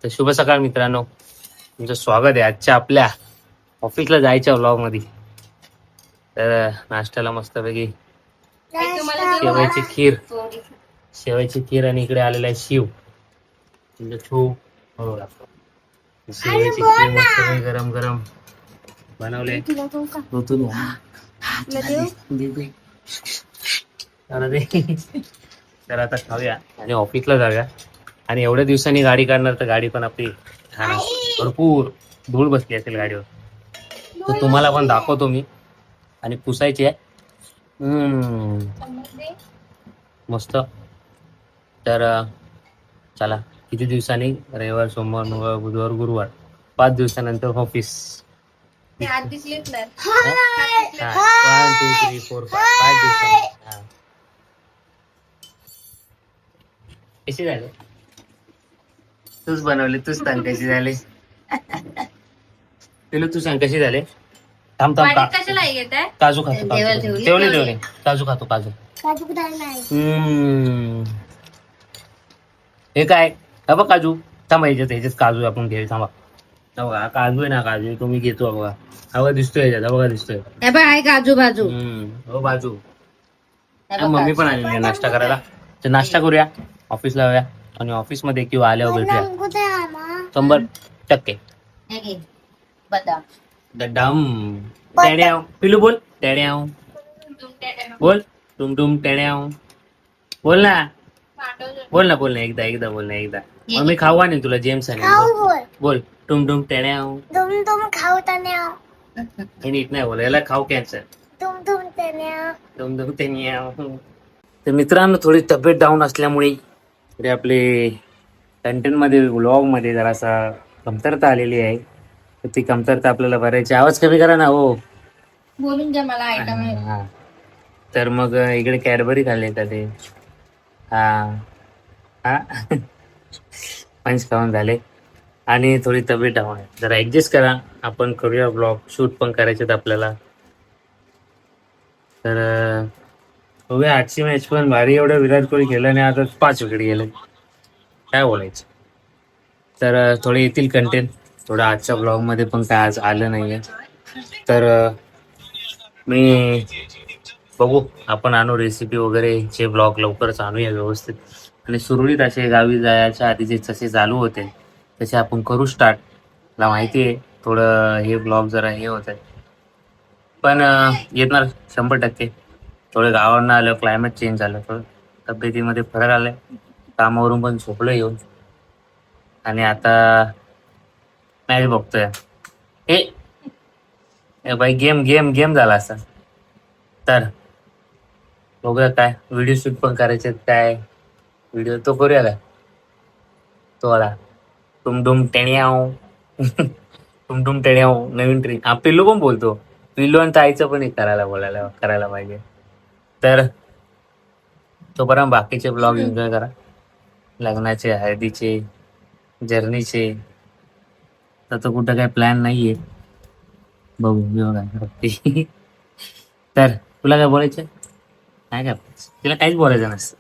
तर शुभ सकाळ मित्रांनो, तुमचं स्वागत आहे आजच्या आपल्या ऑफिसला जायच्या व्लॉग मध्ये. तर नाश्त्याला मस्तपैकी शेवायची खीर आणि इकडे आलेला आहे शिव. तुमचं शेवायची खीर मस्त गरम गरम बनवले. तर आता खाऊया आणि ऑफिसला जाऊया. आणि एवढ्या दिवसांनी गाडी काढणार तर गाडी पण आपली भरपूर धूळ बसली असेल गाडीवर. तर तुम्हाला पण दाखवतो मी. आणि पुसायची आहे मस्त. तर चला, किती दिवसांनी? रविवार, सोमवार, मंगळवार, बुधवार, गुरुवार, 5 दिवसानंतर ऑफिस. 1 2 3 4 5 दिवसांनी. कशी झाले? तूच बनवले, तूच सांग कशी झाले. पिलू तू सांग कशी झाले. थांब काजू खातो. ठेवले काजू खातो. काजू हे काय? हा बघ काजू. थांबा, ह्याच्यात काजू आपण घेऊ. थांबा, बघा काजू आहे ना, काजू तो मी घेतो. बघा हवा दिसतोय ह्याच्यात, बघा दिसतोय. काजू बाजू. हो बाजू. मम्मी पण आलेली आहे नाश्ता करायला. तर नाश्ता करूया, ऑफिसला जाऊया. आणि ऑफिस मध्ये किंवा आल्यावर भेटूया 100%. बदाम टेड्याव. पिलू बोल टेड्याव. बोल टुम टेड्याव. बोल ना एकदा बोल ना एकदा. मम्मी खाऊ आणि तुला जेम्स आणि बोल टुम टेड्याव. हे नीट नाही बोल, याला खाऊ कॅन्सर. टुम टेड्याव. तर मित्रांनो, थोडी तब्येत डाऊन असल्यामुळे आपले कंटेंट मध्ये, व्लॉग मध्ये जरासा कमतरता आलेली आहे. तर ती कमतरता आपल्याला भरायची. आवाज कमी करा ना हो. बोलून द्या मला आयटम. तर मग इकडे कॅडबरी खाल्ले का ते. पंच खाऊन झाले आणि थोडी तब्येत डाऊन आहे. जरा ऍडजस्ट करा, आपण करूया ब्लॉग. शूट पण करायचे आपल्याला. तर बघूया. आजची मॅच पण भारी. एवढं विराट कोहली खेळला आणि आता 5 विकेट गेले, काय बोलायचं. तर थोडे येतील कंटेंट. थोडं आजच्या ब्लॉग मध्ये पण काय आज आलं नाहीये. तर मी बघू, आपण आणू रेसिपी वगैरे चे ब्लॉग लवकरच आणूया व्यवस्थित. आणि सुरळीत असे गावी जायच्या आधी जे जसे चालू होते तसे आपण करू स्टार्ट. मला माहिती आहे थोडं हे ब्लॉग जरा हे होत आहे, पण येणार 100%. थोडं गावावरनं आलं, क्लायमेट चेंज झालं, थोडं तब्येतीमध्ये फरक आलाय. कामावरून पण झोपलं येऊन. आणि आता मॅच बघतोय. हे बाई गेम झाला असता. तर बघूया काय व्हिडिओ शूट पण करायचे. काय व्हिडिओ तो करूया काय, तो आला टुम टेण्याव. टुम टेण्याव नवीन ट्री. हा पिल्लू पण बोलतो. पिल्लू आणि ताईचं पण एक करायला पाहिजे. तर तोपर्यंत बाकीचे ब्लॉग एन्जॉय करा. लग्नाचे, हळदीचे, जर्नीचे. तर कुठं काही प्लॅन नाहीये, बघू काय. तर तुला काय बोलायचं नाही का? तिला काहीच बोलायचं नसतं.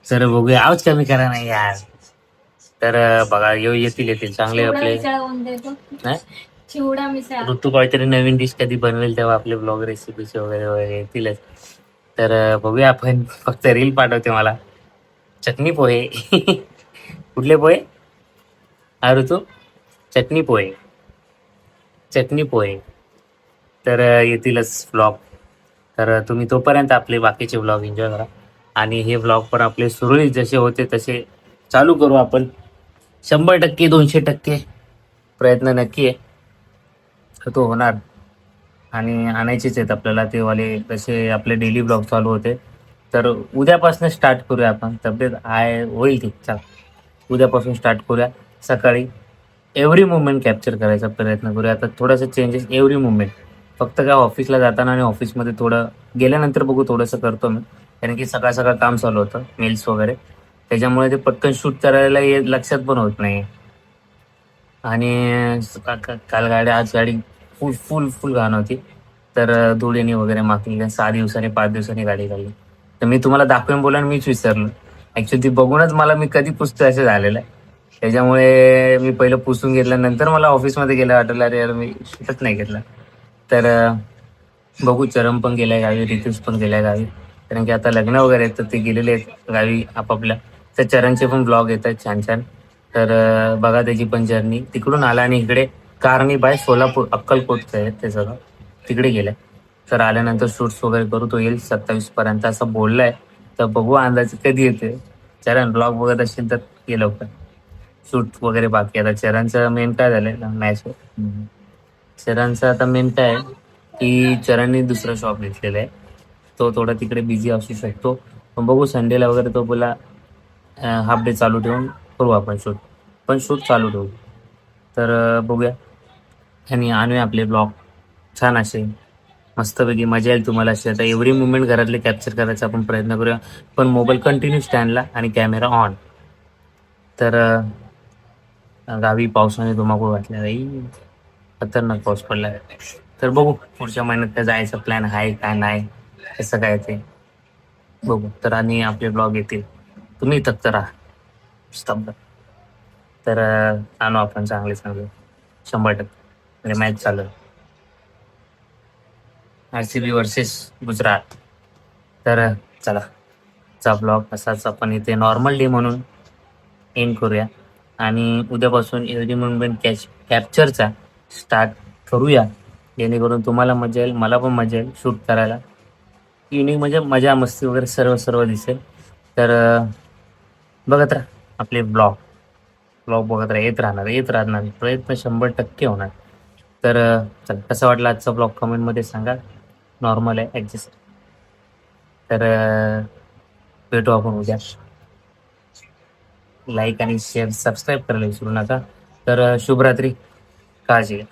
तर बघूया. आवाज कमी करा नाही यार. तर बघा येतील चांगले आपले. ऋतू काहीतरी नवीन डिश कधी बनवेल तेव्हा आपले ब्लॉग रेसिपीचे वगैरे येतीलच. तर बघूया आपण. फक्त रील पाठवते मला. चटणी पोहे. कुठले पोहे? ऋतू चटणी पोहे. तर येतीलच ब्लॉग. तर तुम्ही तोपर्यंत आपले बाकीचे ब्लॉग एन्जॉय करा. आणि हे ब्लॉग पण आपले सुरळीत जसे होते तसे चालू करू आपण. 100% 200% प्रयत्न नक्की आहे, तो होणार. आणि आणायचेच आहेत आपल्याला ते वाले, तसे आपले डेली ब्लॉग चालू होते. तर उद्यापासून स्टार्ट करूया आपण. तब्येत होईल ठीक. चला उद्यापासून स्टार्ट करूया. सकाळी एव्हरी मुवमेंट कॅप्चर करायचा प्रयत्न करूया. आता थोडंसं चेंजेस एव्हरी मुवमेंट. फक्त काय ऑफिसला जाताना आणि ऑफिसमध्ये थोडं गेल्यानंतर बघू, थोडंसं करतो मी. कारण की सकाळ काम चालू होतं, मेल्स वगैरे. त्याच्यामुळे ते पटकन शूट करायला लक्षात पण होत नाही. आणि काल आज गाडी फुल घाण होती. तर धुळीने वगैरे मागली. 6 दिवसांनी 5 दिवसांनी गाडी काढली. तर मी तुम्हाला दाखवेन बोला मीच विसरलो. ऍक्च्युली ती बघूनच मला मी कधी पुसतो असं झालेलं आहे. त्याच्यामुळे मी पहिलं पुसून घेतल्यानंतर मला ऑफिसमध्ये गेलं वाटलं अरे यार मी शूटच नाही घेतला. तर बघू, चरम पण गेलाय गावी, रितेश पण गेलाय गावी, कारण की आता लग्न वगैरे आहेत तर ते गेलेले आहेत गावी आपापल्या. तर चरणचे पण ब्लॉग येत आहेत छान छान. तर बघा त्याची पण जर्नी तिकडून आला आणि इकडे कारणी बाय सोलापूर अक्कलकोटचं आहे ते सगळं, तिकडे गेलाय. तर आल्यानंतर शूट्स वगैरे करू, तो येईल 27 पर्यंत असं बोललाय. तर बघू अंदाज कधी येते. चरण ब्लॉग बघत असेल तर ये लवकर. शूट वगैरे बाकी आता चरणचं मेन काय झालंय मॅच. चरणचं आता मेन काय आहे की चरणने दुसरा शॉप घेतलेला आहे. तो थोडा तिकडे बिझी असू शकतो, पण बघू संडेला वगैरे तो बोला हाफ डे चालू ठेवून करू आपण शूट, पण शूट चालू ठेवू. तर बघूया आणि आणूया आपले ब्लॉग छान असे मस्तपैकी, मजा येईल तुम्हाला अशी. आता एव्हरी मुवमेंट घरातले कॅप्चर करायचा आपण प्रयत्न करूया, पण मोबाईल कंटिन्यू स्टँडला आणि कॅमेरा ऑन. तर गावी पावसाने धुमाकूळ घातला बाई, खतरनाक पाऊस पडला. तर बघू पुढच्या महिन्यात काय जायचं प्लॅन आहे काय नाही, कसं काय ते बघू. तर आणि आपले ब्लॉग येतील, तुम्ही तक राहा स्तब्ध. तर आणू आपण चांगले चांगले 100%. म्हणजे मॅच चालू RCB वर्सेस गुजरात. तर चला चा ब्लॉग असाच आपण इथे नॉर्मल डे म्हणून एंड करूया आणि उद्यापासून एव्हरी मुवमेंट कॅप्चरचा स्टार्ट करूया, जेणेकरून तुम्हाला मजा येईल, मला पण मजा येईल शूट करायला. युनिक म्हणजे मजा मस्ती वगैरे सर्व सर्व दिसेल. तर बघत राहा आपले ब्लॉग ब्लॉग बघत राहा, येत राहणार प्रयत्न 100% होणार. तर चला कसं वाटलं आजचा ब्लॉग कमेंटमध्ये सांगा. नॉर्मल आहे, ॲडजस्ट. तर भेटू आपण उद्या. लाईक आणि शेअर सबस्क्राईब करायला विसरू नका. तर शुभरात्री, काळजी घ्या.